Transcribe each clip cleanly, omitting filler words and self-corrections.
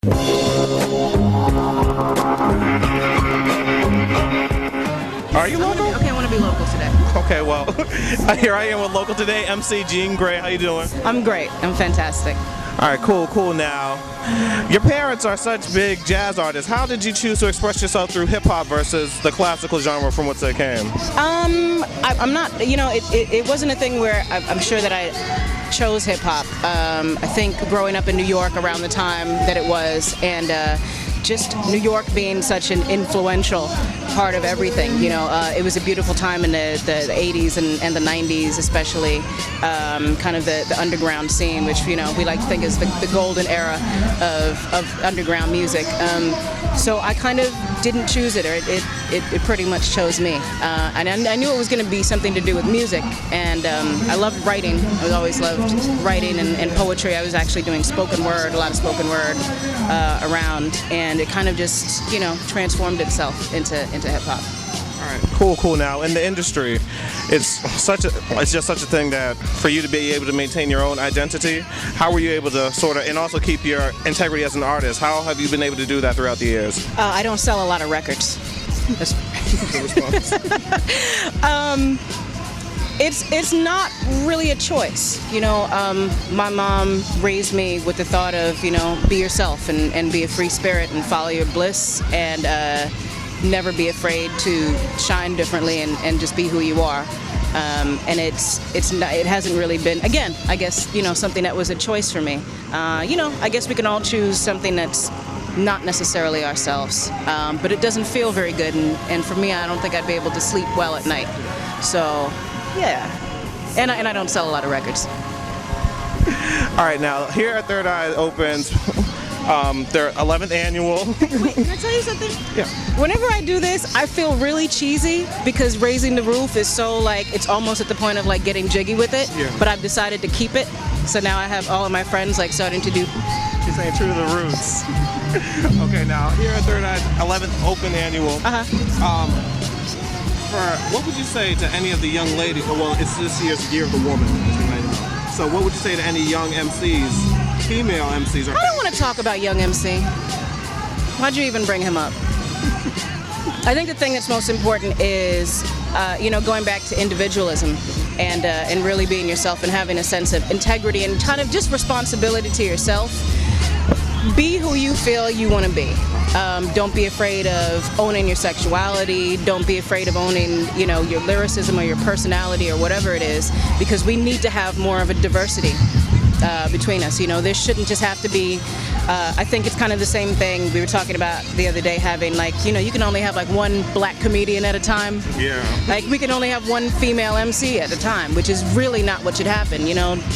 Are you local? I want to be local today. Okay, well, here I am with Local Today, MC Grae. How you doing? I'm great. I'm fantastic. All right, cool. Now, your parents are such big jazz artists. How did you choose to express yourself through hip-hop versus the classical genre from which they came? I'm not, it wasn't a thing where I'm sure that I chose hip-hop. I think growing up in New York around the time that it was, and just New York being such an influential part of everything. It was a beautiful time in the 80s and the 90s, especially kind of the underground scene, which we like to think is the golden era of underground music. So I kind of didn't choose it, or it pretty much chose me. And I knew it was going to be something to do with music, and I loved writing. I always loved writing and poetry. I was actually doing spoken word, a lot of spoken word around, and it kind of just transformed itself into hip hop. All right, cool. Now, in the industry, it's just such a thing that for you to be able to maintain your own identity, how were you able to and also keep your integrity as an artist? How have you been able to do that throughout the years? I don't sell a lot of records. It's not really a choice. My mom raised me with the thought of, be yourself and be a free spirit and follow your bliss, and never be afraid to shine differently and just be who you are. And it hasn't really been, again, I guess, something that was a choice for me. I guess we can all choose something that's not necessarily ourselves, but it doesn't feel very good, and for me, I don't think I'd be able to sleep well at night. So, yeah. And I don't sell a lot of records. All right, now, here at Third Eye opens their 11th annual. Wait, can I tell you something? Yeah. Whenever I do this, I feel really cheesy because Raising the Roof is so it's almost at the point of getting jiggy with it. Yeah. But I've decided to keep it. So now I have all of my friends starting to do. She's saying true to the roots. Okay, now here at Third Eye's 11th Open Annual. What would you say to any of the young ladies? Well, it's this year's Year of the Woman, as you might know. So what would you say to any young MCs, female MCs? I don't want to talk about young MC. Why'd you even bring him up? I think the thing that's most important is, going back to individualism and really being yourself and having a sense of integrity and kind of just responsibility to yourself. Be who you feel you want to be. Don't be afraid of owning your sexuality. Don't be afraid of owning, your lyricism or your personality or whatever it is, because we need to have more of a diversity between us. There shouldn't just have to be, I think it's kind of the same thing we were talking about the other day, having you can only have one black comedian at a time. Yeah. We can only have one female MC at a time, which is really not what should happen.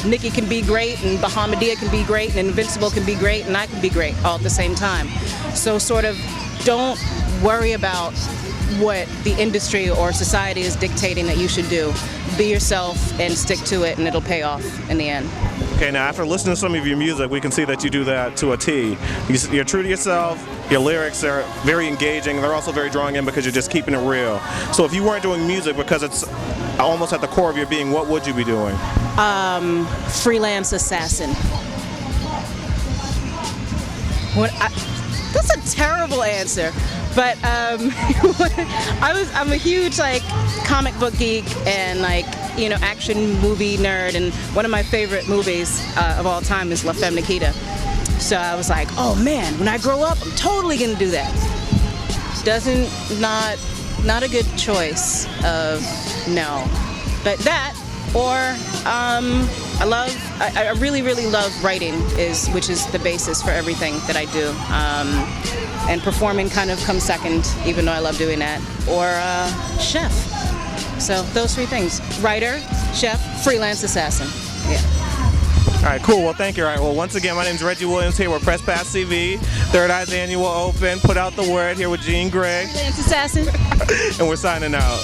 Nikki can be great, and Bahamadia can be great, and Invincible can be great, and I can be great all at the same time. So sort of don't worry about what the industry or society is dictating that you should do. Be yourself and stick to it, and it'll pay off in the end. Okay, now after listening to some of your music, we can see that you do that to a T. You're true to yourself, your lyrics are very engaging, they're also very drawing in because you're just keeping it real. So if you weren't doing music because it's almost at the core of your being, what would you be doing? Freelance Assassin. That's a terrible answer, but I'm a huge comic book geek and action movie nerd, and one of my favorite movies of all time is La Femme Nikita. So I was like, oh man, when I grow up, I'm totally gonna do that. Not a good choice of no, but that or I really love writing, which is the basis for everything that I do. And performing kind of comes second, even though I love doing that. Or chef. So those three things: writer, chef, freelance assassin. Yeah. All right, cool. Well, thank you. All right. Well, once again, my name is Reggie Williams here with Press Pass TV, Third Eye's Annual Open. Put out the word here with Grae. Freelance Assassin. And we're signing out.